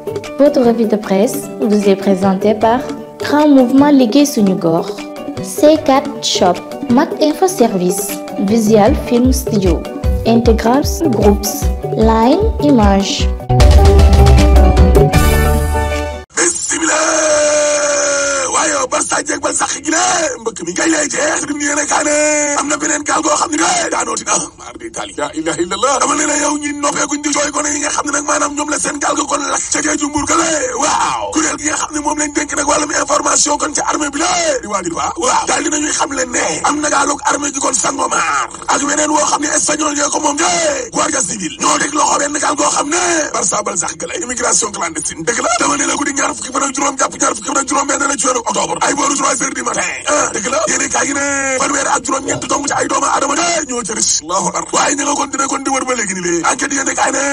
Votre revue de presse vous est présentée par Grand Mouvement Liggéey Suñu Gox, C4 Shop, Mak Info Service, Visual Film Studio, Integral Groups, Line Image. Barça jeeg bal sax gi la mbëkk mi kay lay jeex dim ni yéene kaa ne am na beneen gaal goo xam ne de daanoo dina maar di tali la ilaha illallah dama ne la yow ñi noppeekuñ di jooy gone yi nga xam ne nag maanaam ñoom la seen gaal ga kon lakk ca géeju Mbuur ga la waaw kuréel gi nga xam ne moom lañ dénk nag wàllum information kon ca armée bi la di waa waaw daal dinañuy xam leen ne am na gaalug armée gi kon Sangomar ak weneen woo xam ne espagnol yoo ko moom de guardia civile ñoo teg loxo benn gaal goo xam ne Barça bal sax ga la immigration clandestine dëgg la dama ne la guddi ñaar fukki fan ak juróom jàpp ñaar fukki fan ak juróom benn la ci weeru octobre ay booru 3 heures du matin dëgg la yéene kaay gi ne fanweer ak juróom ñeent dong ci ay doomu aadama de ñoo ca rëcc allahu akbar waaye ña nga kon dina kon di wër ba léegi ni lée enquête yéene kaay ne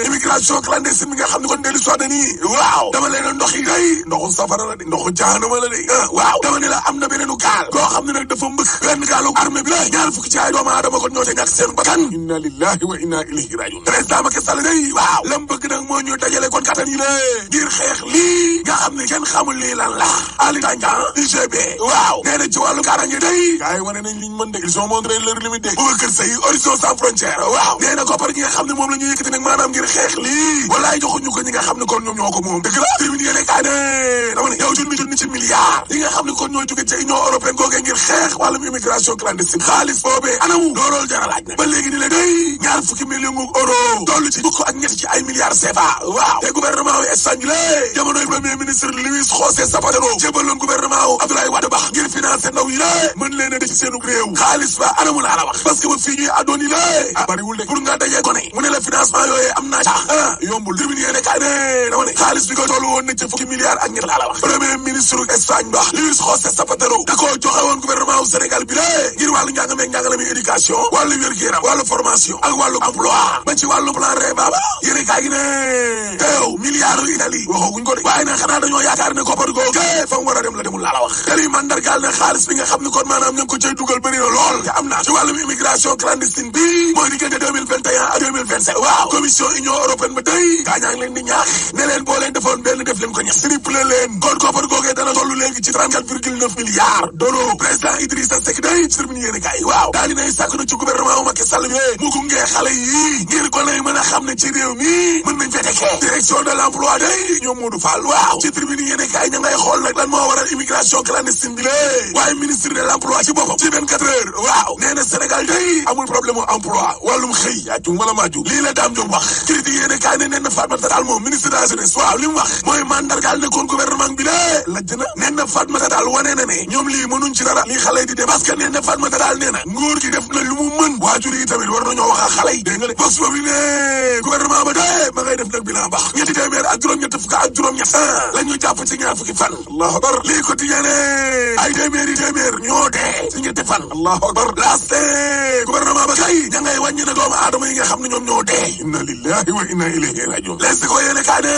immigration clandestine bi nga xam ne kon dellu soit nii waaw dama leen ndox yi day ndoxu safara la de ndoxu jahanama la de waaw dama ne la am na beneenu gaal koo xam ne nag dafa mbëkk benn gaalu armée bi la ñaar fukki ci ay doomu aadama kon ñoo ca ñàkk seen bakkan inna lillahi wa inna ilayhi rajiun président Macky Sall day waaw lam bëgg nag moo ñu dajale kon kattan yi la ngir xeex lii nga xam ne kenn xamul lii lan la Ali Tandian UGB waaw nee na ci wàllu kaaraange day gars yi wane nañ liñ mën de ils ont montré leur limite de Boubacar Seye Horizon sans frontières waaw nee na koppar ñi nga xam ne moom la ñu yëkkati nag maanaam ngir xeex lii walaay joxuñu ko ñi nga xam ne kon ñoom ñoo ko moom dëgg la termine yéene kaa ne dama ne yow junni ci milliards yi nga xam ne kon ñoo jóge ci Union européenne googee ngir xeex wàllum immigration clandestine xaalis boobee anamu looloolu jara laaj ne ba léegi ni la day ñaar fukki million euro toll ci fukk ak ñett ci ay milliards CFA waaw te gouvernement wu Espagne lé jamonoy premier ministre Luis José Zapatero jébaloon gouvernement wu Abdoulaye Wade Ba ngir financer ndaw yi lé mën leen a def ci seenu réew xaalis ba anamu laa la wax parce que ba fii ñuy addoon yi lé bariwul de pour nga dajee ko ne mu ne la financement yooyee am naa ca yombul tribune yéene kaay ne dama ne xaalis bi ko toll woon na ci fukki milliards ak ñett laa la wax premier ministre Espagne ba Luis José Zapatero da koo joxe woon gouvernement wu Sénégal bi lé ngir wàllu njàng meeg njàngale mi éducation wàllu wér-gu-yaram wàllu formation ak wàllu emploi ba ci wàllu plan Reba yéene kaay gi ne te yow milliards Italie waxooguñ ko de waaye nag xanaa dañoo yaakaar ne koppar googu fa mu war a dem la demul laa la wax te liy mandargaal ne xaalis bi nga xam ne kon maanaam ñu ngi ko cay dugal bëri na lool te am na ci wàllum immigration clandestine bi mooy diggante 2021 ak 2027 waaw commission union européenne ba tey gaañaa ngi leen di ñaax ne leen boo leen defoon benn def leen ko ñett triplé leen kon koppar googee dana toll léegi ci 34,9 milliards d'euros président Idrissa Seck day ci termine yéene kaay waaw daal dinay sàkk na ci gouvernement wu Macky Sall bi mu gungee xale yi ngir ko lay mën a xam ne ci réew mi mën nañ fee tekkee direction de l'emploi day ñoom Modou Fall waaw ci tribune yéene kaay ña ngay xool nag lan moo waral immigration clandestine bi lée waaye ministre de l'emploi ci boppam ci 24 heures waaw nee na Sénégal day amul problème u emploi wàllum xëy yaa jum wala maaju lii la Dame Diop wax critique yéene kaay ne nen na Fatmata Tall moom ministre de la jeunesse waaw li mu wax mooy mandargaal ne kon gouvernement bi lée lajj na nen na Fatmata Tall wane na ne ñoom lii mënuñ ci dara lii xale di dem parce que nen na Fatmata Tall nee na nguur gi def na lu mu mën waajur yi tamit war nañoo wax ak xale yi dégg nga de box boobu ne gouvernement ba de ma ngay def nag bilan baax ñetti téeméer ak juróom-ñett fukk ak juróom-ñett la ñu jàpp ci ñaar fukki fan allahu akbar lii quotidien ay téeméer ñoo dee ci ñetti fan allahu akbar laaste gouvernement ba kay ña ngay wàññi na doomu aadama yi nga xam ne ñoom ñoo dee inna lillahi wa inna ilayhi rajiun les ko yéene kaa ne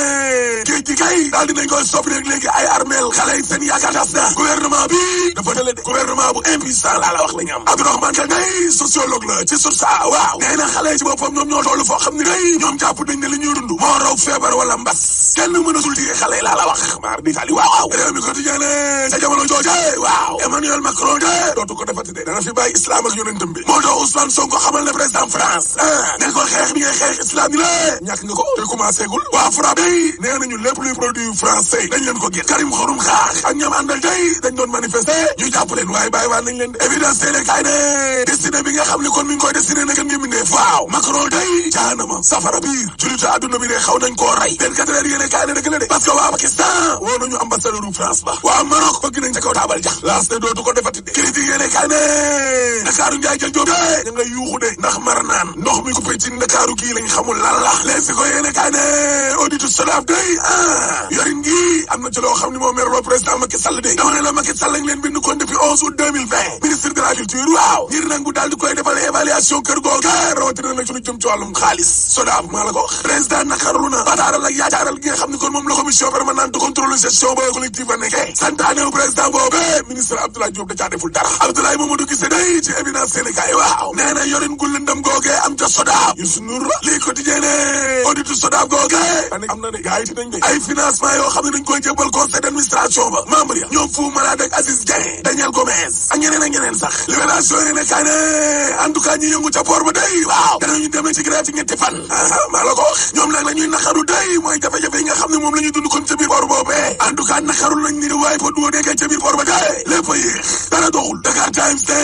géej gi kay daal dinañ koy soppi rek léegi ay armeel xale yi seen yaakaar tas na gouvernement bi dafa tële de gouvernement bu impuissant laa la wax la ñu am Abdourahmane Kane day sociologue la ci source a waaw nee na xale yi ci boppam ñoom ñoo toll foo xam ne day ñoom jàpp nañ ne li ñuy dund moo raw feebar wala mbas kenn mënatul téye xale yi laa la wax maar di tali waaw réew mi quotidien ne sa jamono jooje waaw Emmanuel Macron de dootu ko defati de dana fi bàyyi islam ak yonentam bi moo tax Ousmane Sonko xamal ne président France ne ko xeex bi ngay xeex islam ni la ñàkk nga ko te commencé gul waa FRAPP day nee nañu lépp luy produit français dañ leen ko génn Karim Xurum Xaax ak ñoom àndal day dañ doon manifester ñu jàpp leen waaye bàyyi waan nañ leen de évidence télé kaay ne destiné bi nga xam ne kon mi ngi koy destiné na gën ngi mindee waaw Macron day jaanama safara biir julita adduna bi de xaw nañ koo rey 24 heures yéene kaay ne dëgg la de parce que waa Pakistan woo nañu ambassadeur u France ba waa Maroc bëgg nañ ca kaw taabal jax laas ne dootu ko defati de critique yéene kaay ne Ndakaaru njaay jël jóob de ña ngay yuuxu de ndax mar naan ndox mi ko ci Ndakaaru gii lañ xamul lan la leesi ko yéene kaay ne auditu SODAV day yorin gi am na ci loo xam ne moo merloo président Macky Sall de dama ne la Macky Sall ngi leen bind kon depuis 11 août 2020 ministre de la culture waaw ngir nag bu daal di koy defal évaluation kër googu rawatina nag suñu jëm ci wàllum xaalis SODAV maa la ko wax président naqarlu na bataaral ak yaacaaral gi nga xam ne kon moom la commission permanente de contrôle gestion ba collectif a nekkee santaane président boobu ministre Abdoulaye Diop da caa deful dara Abdoulaye Mamadou Guissé day ci évidence Sénégal waaw nee na yorin gu lëndam googee am ca SODAV Youssou Ndour lii quotidien ne auditu SODAV googee am na de gars yi ci nañ de ay financement yoo xam ne dañ koy jébal conseil d'administration ba membre ya ñoom Fou Malade ak Aziz Dieng Daniel Gomez ak ñeneen sax libération yi ne kay ne en tout cas ñi yëngu ca port ba day waaw danañu demee ci grève ci ñetti fan maa la ko wax ñoom nag la ñuy naqaru day mooy jafe-jafe yi nga xam ne moom la ñuy dund kon ca biir port boobee en tout cas naqarul nañ ni waaye fa duwoo nekkee ca biir port ba day lépp a yéex dara doxul Dakar Times de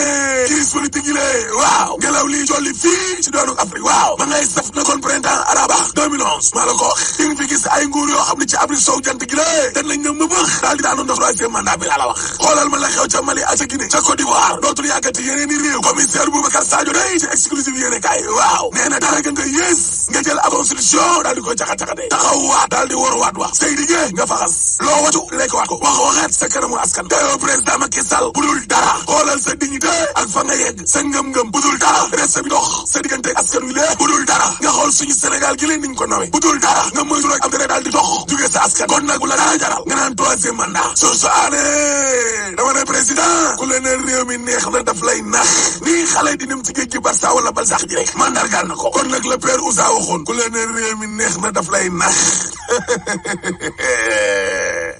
crise politique yi lée waaw ngelaw lii jolli fii ci doonu Afrique waaw ma ngay saf na kon printemps arabe 2011 maa la ko wax di nga fi gis ay nguur yoo xam ne ci Afrique sow jant gi lée dañ lañ ne ma bëx daal di daanoon troisième mandat bi laa la wax xoolal ma la xew ca Mali ak ca Guinée ca Côte d'Ivoire dootul yàggati yeneen i réew commissaire Boubacar Sadio day ci exclusive yéene kaay waaw nee na dara gën nga yées nga jël a constitution daal di koy caxat-caxate taxaw waat daal di war waat wax say diggée nga faxas loo watu lekk waat ko waxeet sa kanamu askan te yow président Macky Sall bu dul dara xoolal sa dignité ak fa nga yegg sa ngëm-ngëm bu dul dara reste bi dox sa diggante askan wi lee bu dul dara nga xool suñu Sénégal gi leen niñ ko nawe bu dul dara nga moytu rek am tere daal di dox jóge sa askan kon nag bu la dara jaral nga naan troisième mandat source aané dama ne président ku leen ne réew mi neex na daf lay nax nii xale di dem ci géej gi Barça wala Balzac ji rek mandargaal na ko kon nag le père Ousa waxoon ku leen ne réew mi neex na daf lay nax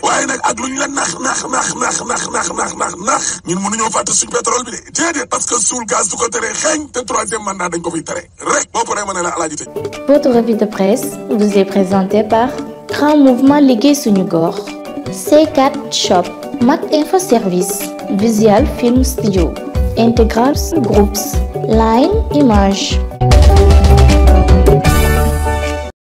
waaye nag ak luñ la nax ñun mënuñoo fàtte suñu pétrole bi de déedéet parce que suul gaz du ko tere xeeñ te troisième mandat dañ ko fiy tere rek boo paree ma ne la alaaji tëj. Votre revue de presse vous est présentée par Grand Mouvement Liggéey Suñu Gox, C4 Shop, Mac Info Service, Visual Film Studio, Integral Groups, Line Image.